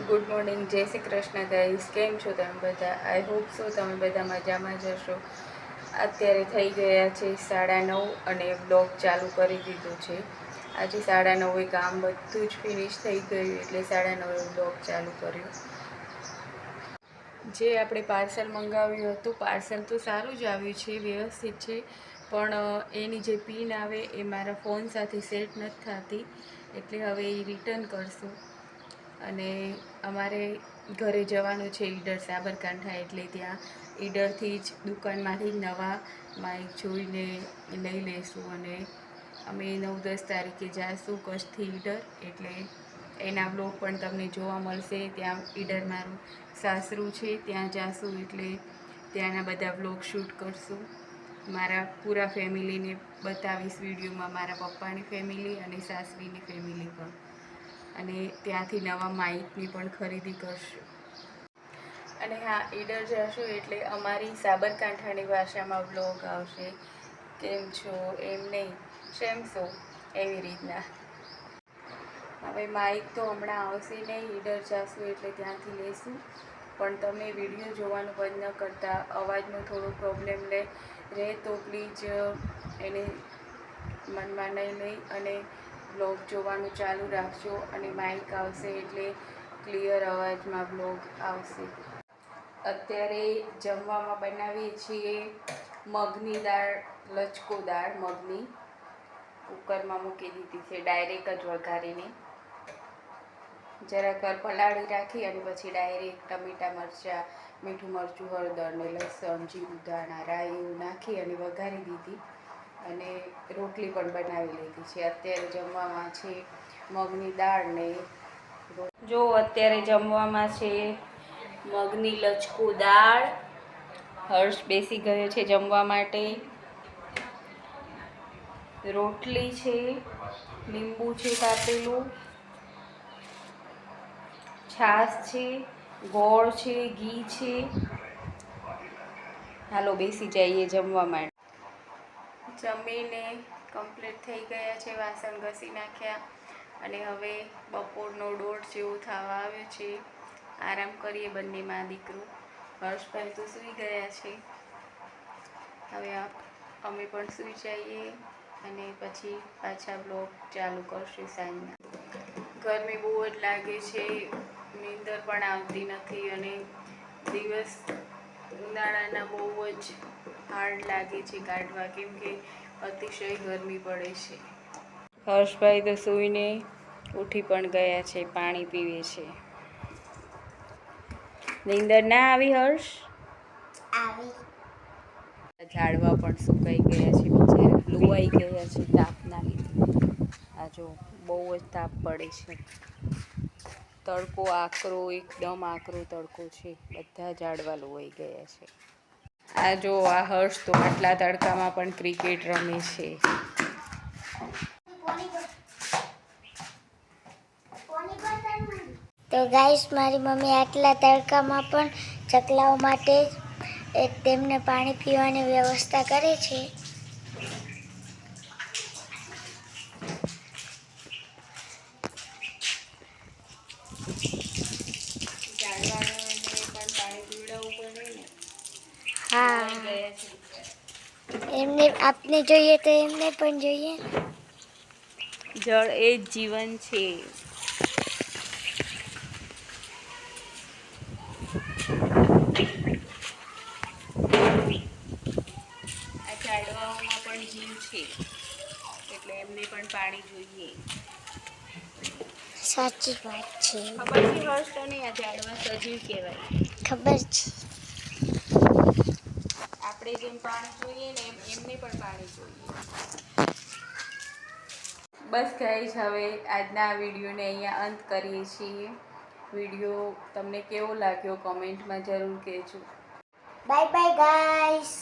Good morning, જય Shri Krishna guys. કેમ છો તમે બધા? આઈ હોપ સો તમે બધા મજામાં જ હશો. અત્યારે થઈ ગયા છે 9:30 અને બ્લોગ ચાલુ કરી દીધું છે. આજે 9:30 કામ બધું જ ફિનિશ થઈ ગયું એટલે 9:30 બ્લોગ ચાલુ કર્યો. જે આપણે પાર્સલ મંગાવ્યું હતું, પાર્સલ તો સારું જ આવ્યું છે, વ્યવસ્થિત છે, પણ એની જે પિન આવે એ મારા ફોન સાથે સેટ નથી થતી, એટલે હવે એ રિટર્ન કરશું. અને અમારે ઘરે જવાનું છે ઈડર સાબરકાંઠા, એટલે ત્યાં ઈડરથી જ દુકાનમાંથી નવા માઇક જોઈને લઈ લઈશું. અને અમે 9-10 તારીખે જઈશું કચ્છથી ઈડર, એટલે એના બ્લોગ પણ તમને જોવા મળશે. ત્યાં ઈડર મારું સાસરું છે, ત્યાં જાશું એટલે ત્યાંના બધા બ્લોગ શૂટ કરશું. મારા પૂરા ફેમિલીને બતાવીશ વિડીયોમાં, મારા પપ્પાની ફેમિલી અને સાસરીની ફેમિલી પણ. અને ત્યાંથી નવા માઇકની પણ ખરીદી કરશું. અને હા, ઈડર જશું એટલે અમારી સાબરકાંઠાની ભાષામાં બ્લોગ આવશે. કેમ છો એમ નહીં, શેમ છો એવી રીતના. હવે માઇક તો હમણાં આવશે નહીં, ઈડર જશું એટલે ત્યાંથી લઈશું. પણ તમે વિડીયો જોવાનું બંધ ન કરતા. અવાજનો થોડો પ્રોબ્લેમ રહે તો પ્લીઝ એને મનમાં નહીં લઈ અને બ્લોગ જોવાનું ચાલુ રાખજો. અને માઇક આવશે એટલે ક્લિયર અવાજમાં બ્લોગ આવશે. અત્યારે જમવામાં બનાવીએ છીએ મગની દાળ, લચકો દાળ મગની. કુકરમાં મૂકી દીધી છે ડાયરેક્ટ જ વઘારીને, જરાક વાર પલાળી રાખી અને પછી ડાયરેક્ટ ટમેટાં, મરચાં, મીઠું મરચું, હળદર ને લસણ, જીરું, ધાણા, રાઈ એવું નાખી અને વઘારી દીધી. અને રોટલી પણ બનાવી લીધી છે. અત્યારે જમવામાં છે મગની દાળ ને જો અત્યારે જમવામાં છે મગની લચકો દાળ. હર્ષ બેસી ગયો છે જમવા માટે. રોટલી છે, લીંબુ છે કાપેલું, છાશ છે, ગોળ છે, ઘી છે. હાલો બેસી જઈએ જમવા માટે. જમીને કમ્પ્લીટ થઈ ગયા છે, વાસણ ઘસી નાખ્યા અને હવે બપોરનો 1:30 જેવો થવા આવ્યો છે. આરામ કરીએ બંને માં દીકરો. હર્ષભાઈ તો સૂઈ ગયા છે. હવે અમે પણ સૂઈ જઈએ અને પછી પાછા બ્લોગ ચાલુ કરશું સાંજના. ગરમી બહુ જ લાગે છે, નીંદર પણ આવતી નથી અને દિવસ ઉનાળાના બહુ જ હાર્ડ લાગે છે કાઢવા, કેમ કે અતિશય ગરમી પડે છે. હર્ષભાઈ તો સૂઈને ઉઠી પણ ગયા છે, પાણી પીવે છે. નીંદર ના આવી હર્ષ? આવી. ઝાડવા પણ સુકાઈ ગયા છે, બિચારા લુવાઈ ગયા છે તાપના લીધે. આ જો બહુ જ તાપ પડે છે. તડકો આકરો, એકદમ આકરો તડકો છે. બધા ઝાડવા લુવાઈ ગયા છે. આ જો આ હર્ષ તો આટલા તડકામાં પણ ક્રિકેટ રમે છે. તો ગાઈસ, મારી મમ્મી આટલા તડકામાં પણ ચકલાઓ માટે તેમને પાણી પીવાની વ્યવસ્થા કરે છે. હા, એમને આપને જોઈએ તો એમને પણ જોઈએ. જળ એ જ જીવન છે. આ ઝાડવાઓમાં પણ જીવ છે, એટલે એમને પણ પાણી જોઈએ. સાચી વાત છે. ખબર છે હર્ષ તને, આ ઝાડવા સજીવ કહેવાય. ખબર છે. આપણે જેમ પાણી જોઈએ ને એમ એમને પણ પાણી જોઈએ. બસ ગાઈસ, હવે આજના વિડીયોને અહીંયા અંત કરીએ છીએ. વિડીયો તમને કેવો લાગ્યો કમેન્ટમાં જરૂર કહેજો. Bye bye guys.